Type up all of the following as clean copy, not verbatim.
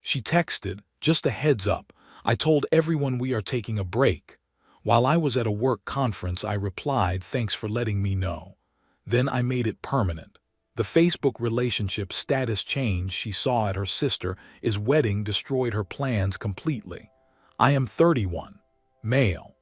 She texted, "Just a heads up, I told everyone we are taking a break." While I was at a work conference, I replied, "Thanks for letting me know." Then I made it permanent. The Facebook relationship status change she saw at her sister is wedding destroyed her plans completely. I am 31, male.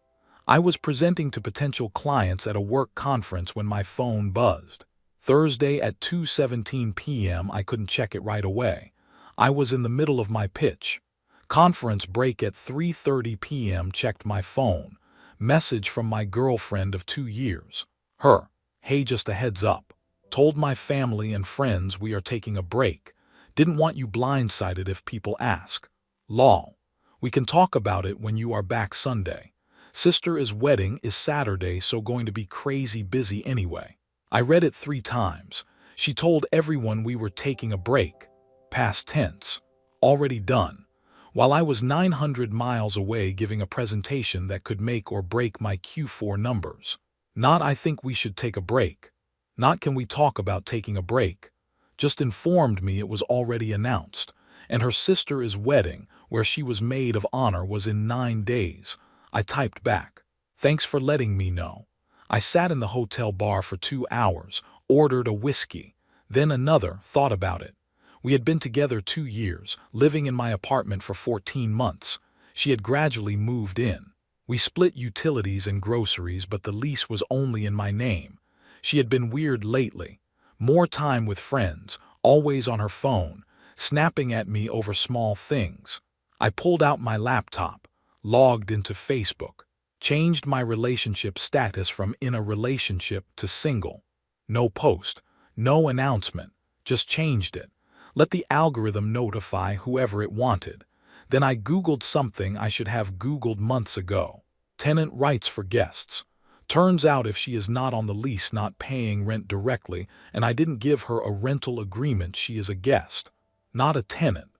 I was presenting to potential clients at a work conference when my phone buzzed. Thursday at 2:17 p.m. I couldn't check it right away. I was in the middle of my pitch. Conference break at 3:30 p.m. Checked my phone. Message from my girlfriend of 2 years. Her, "Hey, just a heads up. Told my family and friends we are taking a break. Didn't want you blindsided if people ask. Lol. We can talk about it when you are back Sunday. Sister is wedding is Saturday, so going to be crazy busy anyway." I read it 3 times. She told everyone we were taking a break. Past tense. Already done. While I was 900 miles away giving a presentation that could make or break my Q4 numbers. Not "I think we should take a break." Not "Can we talk about taking a break?" Just informed me it was already announced. And her sister is wedding, where she was maid of honor, was in 9 days. I typed back, "Thanks for letting me know." I sat in the hotel bar for 2 hours, ordered a whiskey, then another, thought about it. We had been together 2 years, living in my apartment for 14 months. She had gradually moved in. We split utilities and groceries, but the lease was only in my name. She had been weird lately. More time with friends, always on her phone, snapping at me over small things. I pulled out my laptop, logged into Facebook, changed my relationship status from "in a relationship" to "single." No post, no announcement, just changed it. Let the algorithm notify whoever it wanted. Then I Googled something I should have Googled months ago. Tenant rights for guests. Turns out if she is not on the lease, not paying rent directly, and I didn't give her a rental agreement, she is a guest, not a tenant.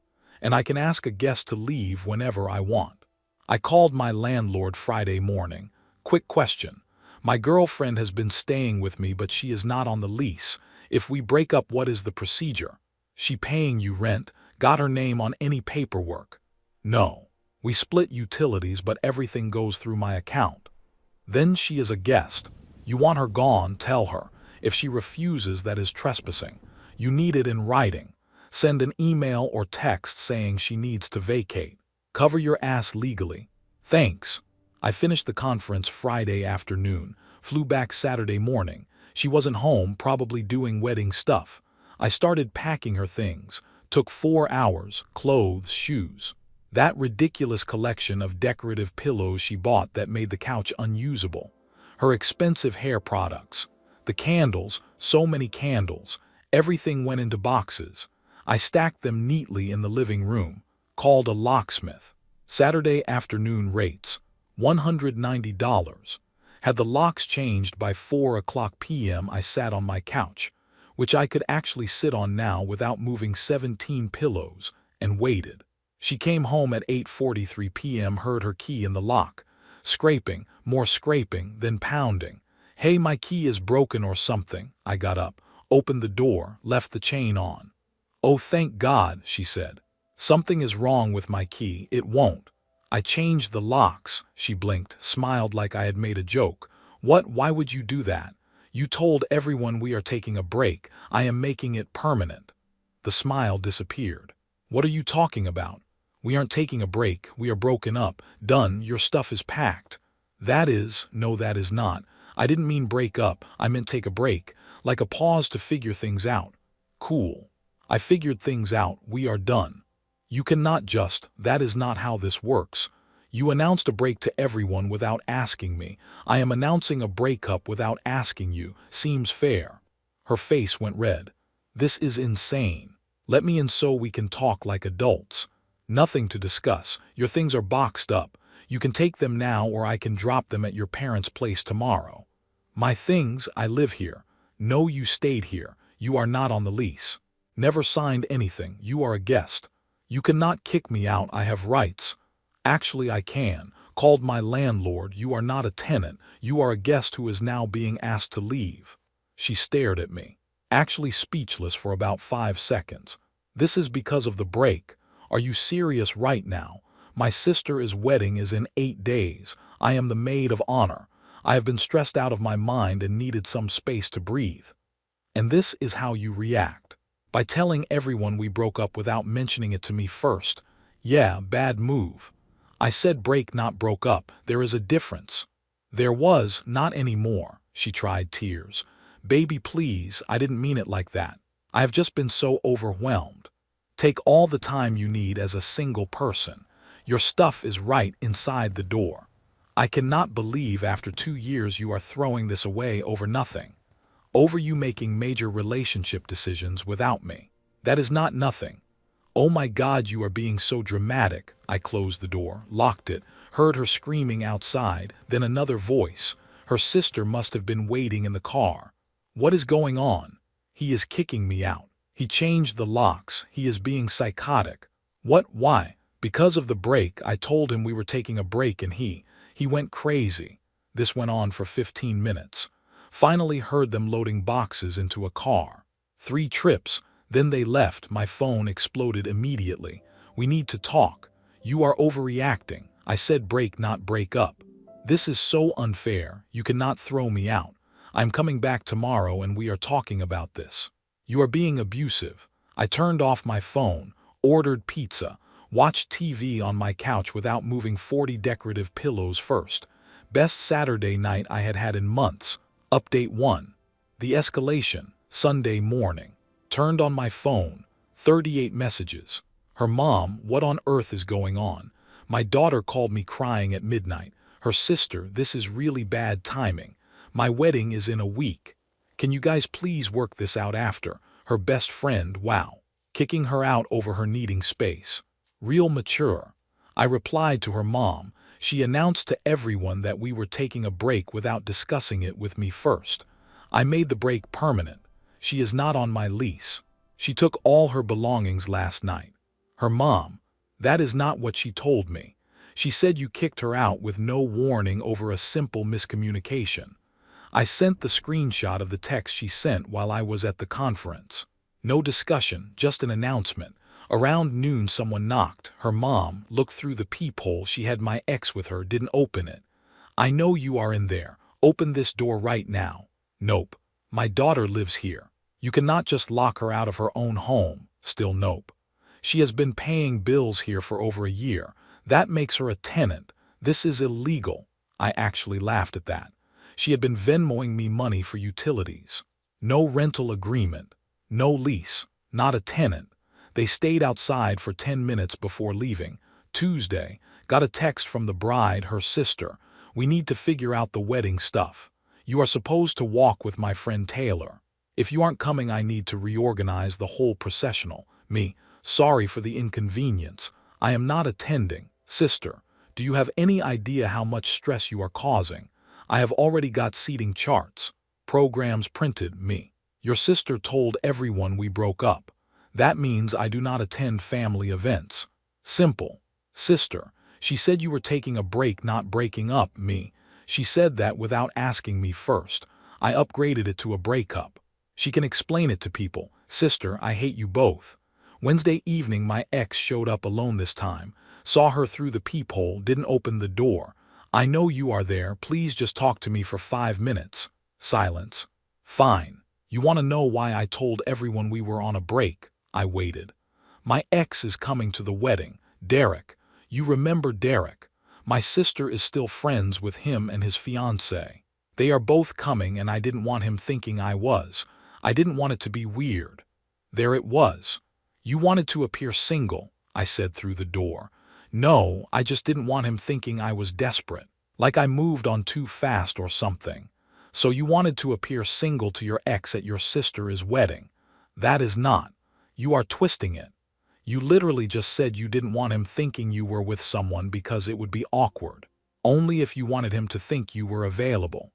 And I can ask a guest to leave whenever I want. I called my landlord Friday morning. "Quick question. My girlfriend has been staying with me, but she is not on the lease. If we break up, what is the procedure? She paying you rent? Got her name on any paperwork?" "No. We split utilities, but everything goes through my account." "Then she is a guest. You want her gone, tell her. If she refuses, that is trespassing. You need it in writing. Send an email or text saying she needs to vacate. Cover your ass legally. Thanks." I finished the conference Friday afternoon, flew back Saturday morning. She wasn't home, probably doing wedding stuff. I started packing her things. Took 4 hours, clothes, shoes. That ridiculous collection of decorative pillows she bought that made the couch unusable. Her expensive hair products. The candles, so many candles. Everything went into boxes. I stacked them neatly in the living room. Called a locksmith. Saturday afternoon rates, $190. Had the locks changed by 4 p.m. I sat on my couch, which I could actually sit on now without moving 17 pillows, and waited. She came home at 8:43 p.m., heard her key in the lock. Scraping, more scraping, then pounding. "Hey, my key is broken or something." I got up, opened the door, left the chain on. "Oh, thank God," she said. "Something is wrong with my key, it won't." "I changed the locks." She blinked, smiled like I had made a joke. "What? Why would you do that? You told everyone we are taking a break. I am making it permanent." The smile disappeared. "What are you talking about? We aren't taking a break. We are broken up. Done. Your stuff is packed." No, that is not. I didn't mean break up. I meant take a break, like a pause to figure things out." "Cool. I figured things out. We are done." "You cannot just. That is not how this works. You announced a break to everyone without asking me. I am announcing a breakup without asking you. Seems fair." Her face went red. "This is insane. Let me in so we can talk like adults." "Nothing to discuss. Your things are boxed up. You can take them now, or I can drop them at your parents' place tomorrow." "My things? I live here." "No, you stayed here. You are not on the lease. Never signed anything. You are a guest. You cannot kick me out. I have rights." "Actually, I can. Called my landlord. You are not a tenant. You are a guest who is now being asked to leave." She stared at me, actually speechless for about 5 seconds. "This is because of the break. Are you serious right now? My sister's wedding is in 8 days. I am the maid of honor. I have been stressed out of my mind and needed some space to breathe. And this is how you react. By telling everyone we broke up without mentioning it to me first. Yeah, bad move. I said break, not broke up. There is a difference. There was, not anymore. She tried tears. Baby, please, I didn't mean it like that. I have just been so overwhelmed. Take all the time you need as a single person. Your stuff is right inside the door. I cannot believe after 2 years you are throwing this away over nothing. Over you making major relationship decisions without me. That is not nothing. Oh my God, you are being so dramatic. I closed the door, locked it, heard her screaming outside, then another voice. Her sister must have been waiting in the car. What is going on? He is kicking me out. He changed the locks. He is being psychotic. What? Why? Because of the break. I told him we were taking a break and he went crazy. This went on for 15 minutes. Finally heard them loading boxes into a car. 3 trips. Then they left. My phone exploded immediately. We need to talk. You are overreacting. I said break, not break up. This is so unfair. You cannot throw me out. I'm coming back tomorrow and we are talking about this. You are being abusive. I turned off my phone, ordered pizza, watched TV on my couch without moving 40 decorative pillows first. Best Saturday night I had had in months. Update 1. The escalation. Sunday morning. Turned on my phone. 38 messages. Her mom, what on earth is going on? My daughter called me crying at midnight. Her sister, this is really bad timing. My wedding is in a week. Can you guys please work this out after? Her best friend, wow. Kicking her out over her needing space. Real mature. I replied to her mom. She announced to everyone that we were taking a break without discussing it with me first. I made the break permanent. She is not on my lease. She took all her belongings last night. Her mom. That is not what she told me. She said you kicked her out with no warning over a simple miscommunication. I sent the screenshot of the text she sent while I was at the conference. No discussion, just an announcement. Around noon someone knocked. Her mom looked through the peephole. She had my ex with her, didn't open it. I know you are in there. Open this door right now. Nope. My daughter lives here. You cannot just lock her out of her own home. Still nope. She has been paying bills here for over a year. That makes her a tenant. This is illegal. I actually laughed at that. She had been Venmoing me money for utilities. No rental agreement. No lease. Not a tenant. They stayed outside for 10 minutes before leaving. Tuesday, got a text from the bride, her sister. We need to figure out the wedding stuff. You are supposed to walk with my friend Taylor. If you aren't coming, I need to reorganize the whole processional. Me, sorry for the inconvenience. I am not attending. Sister, do you have any idea how much stress you are causing? I have already got seating charts. Programs printed. Me. Your sister told everyone we broke up. That means I do not attend family events. Simple. Sister, she said you were taking a break, not breaking up. Me. She said that without asking me first. I upgraded it to a breakup. She can explain it to people. Sister, I hate you both. Wednesday evening my ex showed up alone this time. Saw her through the peephole, didn't open the door. I know you are there, please just talk to me for 5 minutes. Silence. Fine. You want to know why I told everyone we were on a break? I waited. My ex is coming to the wedding. Derek. You remember Derek? My sister is still friends with him and his fiancée. They are both coming and I didn't want him thinking I was. I didn't want it to be weird. There it was. You wanted to appear single, I said through the door. No, I just didn't want him thinking I was desperate, like I moved on too fast or something. So you wanted to appear single to your ex at your sister's wedding. That is not. You are twisting it. You literally just said you didn't want him thinking you were with someone because it would be awkward. Only if you wanted him to think you were available.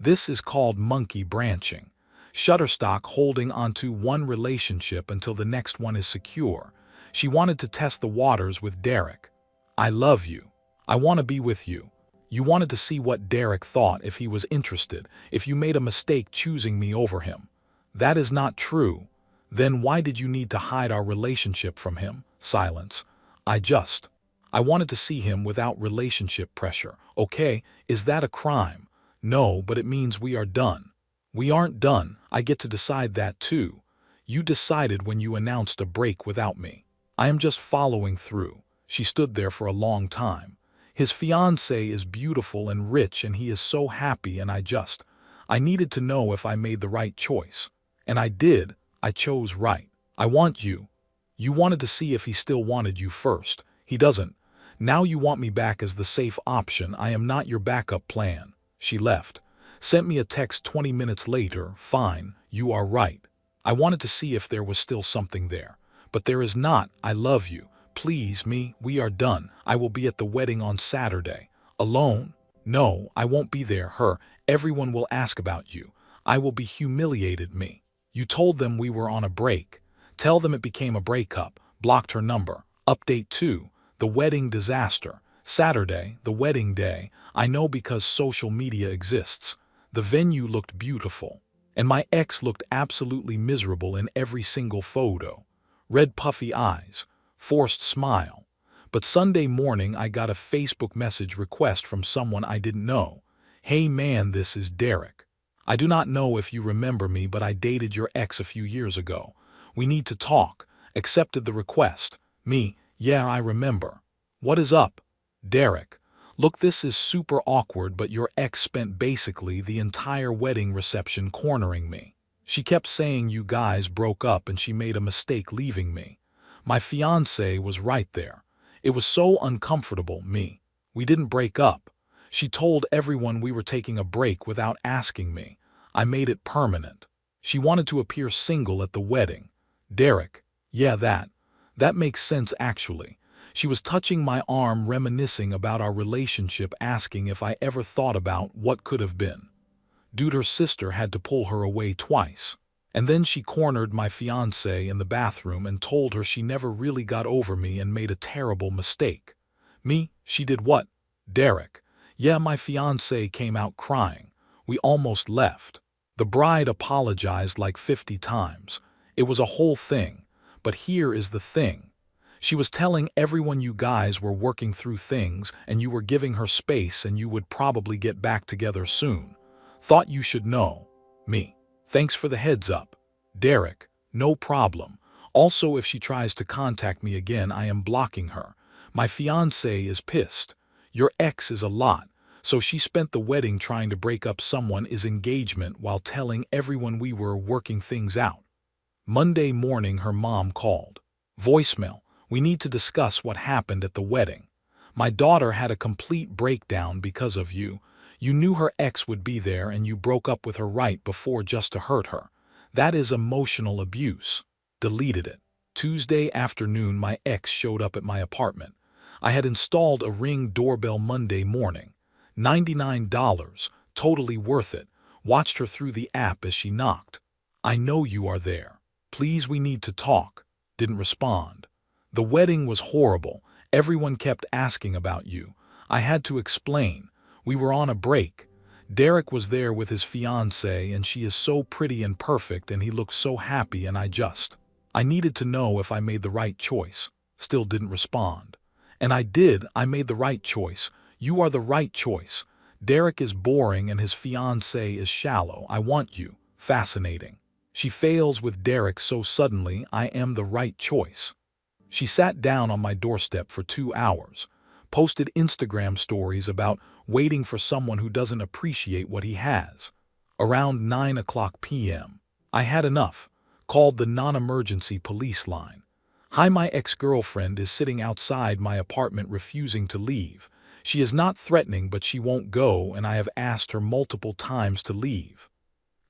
This is called monkey branching. Shutterstock holding onto one relationship until the next one is secure. She wanted to test the waters with Derek. I love you. I want to be with you. You wanted to see what Derek thought, if he was interested, if you made a mistake choosing me over him. That is not true. Then why did you need to hide our relationship from him? Silence. I wanted to see him without relationship pressure. Okay, is that a crime? No, but it means we are done. We aren't done. I get to decide that too. You decided when you announced a break without me. I am just following through. She stood there for a long time. His fiancée is beautiful and rich and he is so happy and I needed to know if I made the right choice. And I did. I chose right. I want you. You wanted to see if he still wanted you first. He doesn't. Now you want me back as the safe option. I am not your backup plan. She left. Sent me a text 20 minutes later. Fine, you are right. I wanted to see if there was still something there. But there is not. I love you. Please me, we are done. I will be at the wedding on Saturday. Alone? No, I won't be there. Her. Everyone will ask about you. I will be humiliated. Me. You told them we were on a break. Tell them it became a breakup. Blocked her number. Update 2. The wedding disaster. Saturday, the wedding day. I know because social media exists. The venue looked beautiful. And my ex looked absolutely miserable in every single photo. Red puffy eyes. Forced smile. But Sunday morning I got a Facebook message request from someone I didn't know. Hey man, this is Derek. I do not know if you remember me, but I dated your ex a few years ago. We need to talk. Accepted the request. Me, yeah, I remember. What is up? Derek. Look, this is super awkward, but your ex spent basically the entire wedding reception cornering me. She kept saying you guys broke up and she made a mistake leaving me. My fiancé was right there. It was so uncomfortable. Me. We didn't break up. She told everyone we were taking a break without asking me. I made it permanent. She wanted to appear single at the wedding. Derek. Yeah, that makes sense actually. She was touching my arm, reminiscing about our relationship, asking if I ever thought about what could have been. Dude, her sister had to pull her away twice. And then she cornered my fiancé in the bathroom and told her she never really got over me and made a terrible mistake. Me? She did what? Derek. Yeah, my fiancé came out crying. We almost left. The bride apologized like 50 times. It was a whole thing. But here is the thing. She was telling everyone you guys were working through things and you were giving her space and you would probably get back together soon. Thought you should know. Me. Thanks for the heads up. Derek. No problem. Also, if she tries to contact me again, I am blocking her. My fiancé is pissed. Your ex is a lot. So she spent the wedding trying to break up someone's engagement while telling everyone we were working things out. Monday morning, her mom called. Voicemail. We need to discuss what happened at the wedding. My daughter had a complete breakdown because of you. You knew her ex would be there and you broke up with her right before just to hurt her. That is emotional abuse. Deleted it. Tuesday afternoon, my ex showed up at my apartment. I had installed a Ring doorbell Monday morning. $99. Totally worth it. Watched her through the app as she knocked. I know you are there. Please, we need to talk. Didn't respond. The wedding was horrible. Everyone kept asking about you. I had to explain. We were on a break. Derek was there with his fiancée and she is so pretty and perfect and he looks so happy and I needed to know if I made the right choice. Still didn't respond. And I did. I made the right choice. You are the right choice. Derek is boring and his fiancée is shallow. I want you. Fascinating. She fails with Derek so suddenly. I am the right choice. She sat down on my doorstep for 2 hours. Posted Instagram stories about waiting for someone who doesn't appreciate what he has. Around 9 o'clock p.m. I had enough. Called the non-emergency police line. Hi, my ex-girlfriend is sitting outside my apartment refusing to leave. She is not threatening, but she won't go and I have asked her multiple times to leave.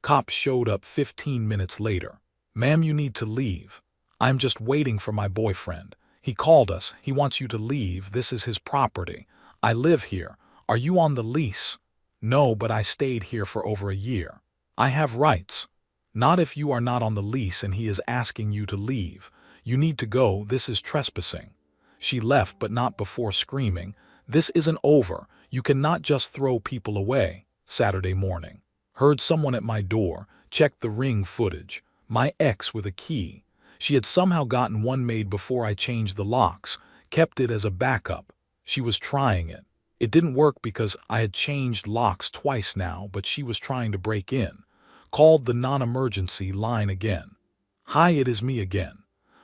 Cops showed up 15 minutes later. Ma'am, you need to leave. I'm just waiting for my boyfriend. He called us. He wants you to leave. This is his property. I live here. Are you on the lease? No, but I stayed here for over a year. I have rights. Not if you are not on the lease and he is asking you to leave. You need to go. This is trespassing. She left, but not before screaming, this isn't over. You cannot just throw people away. Saturday morning. Heard someone at my door. Checked the Ring footage. My ex with a key. She had somehow gotten one made before I changed the locks. Kept it as a backup. She was trying it. It didn't work because I had changed locks twice now, but she was trying to break in. Called the non-emergency line again. Hi, it is me again.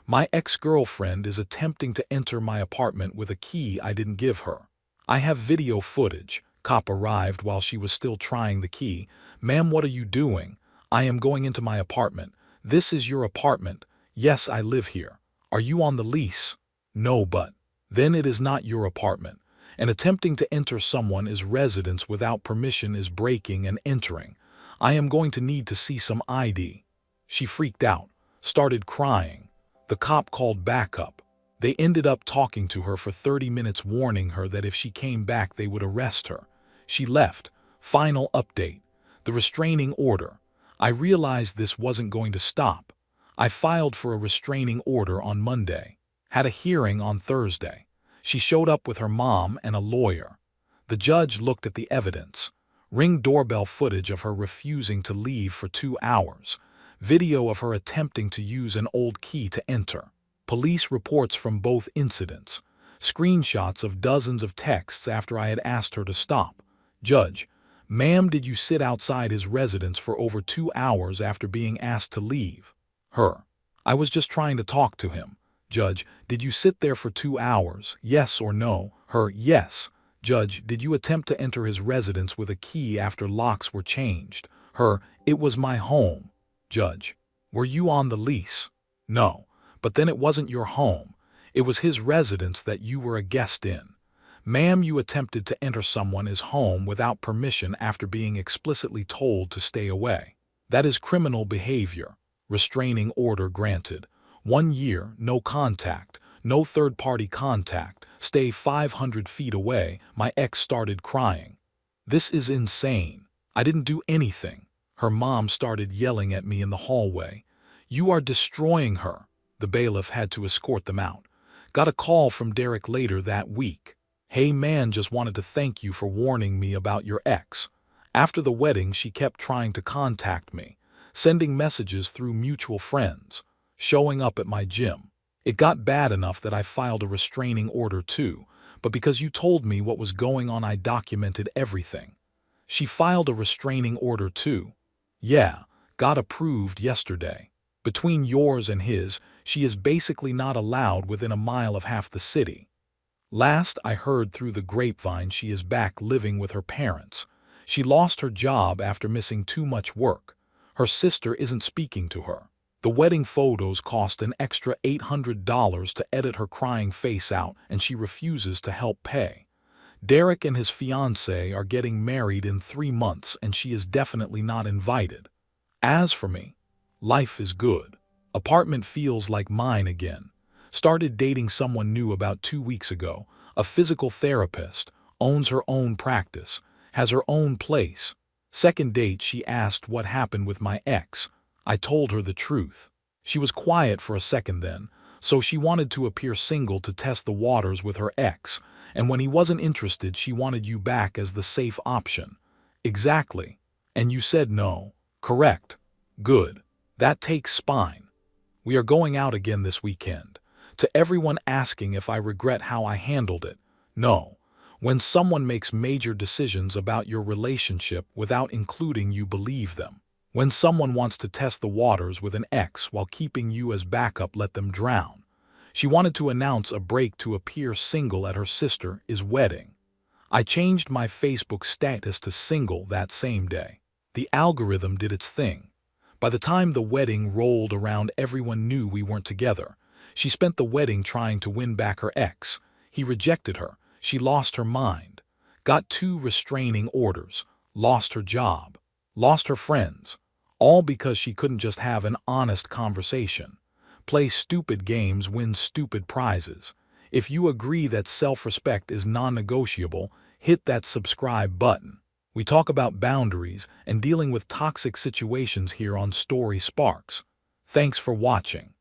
My ex-girlfriend is attempting to enter my apartment with a key I didn't give her. I have video footage. Cop arrived while she was still trying the key. Ma'am, what are you doing? I am going into my apartment. This is your apartment. Yes, I live here. Are you on the lease? No, but. Then it is not your apartment. And attempting to enter someone's residence without permission is breaking and entering. I am going to need to see some ID. She freaked out, started crying. The cop called backup. They ended up talking to her for 30 minutes, warning her that if she came back they would arrest her. She left. Final update. The restraining order. I realized this wasn't going to stop. I filed for a restraining order on Monday. Had a hearing on Thursday. She showed up with her mom and a lawyer. The judge looked at the evidence. Ring doorbell footage of her refusing to leave for 2 hours. Video of her attempting to use an old key to enter. Police reports from both incidents. Screenshots of dozens of texts after I had asked her to stop. Judge, ma'am, did you sit outside his residence for over 2 hours after being asked to leave? Her, I was just trying to talk to him. Judge, did you sit there for 2 hours? Yes or no? Her, yes. Judge, did you attempt to enter his residence with a key after locks were changed? Her, it was my home. Judge, were you on the lease? No, but then it wasn't your home. It was his residence that you were a guest in. Ma'am, you attempted to enter someone's home without permission after being explicitly told to stay away. That is criminal behavior. Restraining order granted. 1 year, no contact, no third-party contact, stay 500 feet away. My ex started crying. This is insane. I didn't do anything. Her mom started yelling at me in the hallway. You are destroying her. The bailiff had to escort them out. Got a call from Derek later that week. Hey man, just wanted to thank you for warning me about your ex. After the wedding, she kept trying to contact me, sending messages through mutual friends, showing up at my gym. It got bad enough that I filed a restraining order too, but because you told me what was going on, I documented everything. She filed a restraining order too. Yeah, got approved yesterday. Between yours and his, she is basically not allowed within a mile of half the city. Last I heard through the grapevine, she is back living with her parents. She lost her job after missing too much work. Her sister isn't speaking to her. The wedding photos cost an extra $800 to edit her crying face out, and she refuses to help pay. Derek and his fiancée are getting married in 3 months, and she is definitely not invited. As for me, life is good. Apartment feels like mine again. Started dating someone new about 2 weeks ago. A physical therapist, owns her own practice, has her own place. Second date, she asked what happened with my ex. I told her the truth. She was quiet for a second then, so she wanted to appear single to test the waters with her ex, and when he wasn't interested, she wanted you back as the safe option. Exactly. And you said no. Correct. Good. That takes spine. We are going out again this weekend. To everyone asking if I regret how I handled it, no. When someone makes major decisions about your relationship without including you, believe them. When someone wants to test the waters with an ex while keeping you as backup, let them drown. She wanted to announce a break to appear single at her sister's wedding. I changed my Facebook status to single that same day. The algorithm did its thing. By the time the wedding rolled around, everyone knew we weren't together. She spent the wedding trying to win back her ex. He rejected her. She lost her mind. Got 2 restraining orders. Lost her job. Lost her friends. All because she couldn't just have an honest conversation. Play stupid games, win stupid prizes. If you agree that self-respect is non-negotiable, hit that subscribe button. We talk about boundaries and dealing with toxic situations here on Story Sparks. Thanks for watching.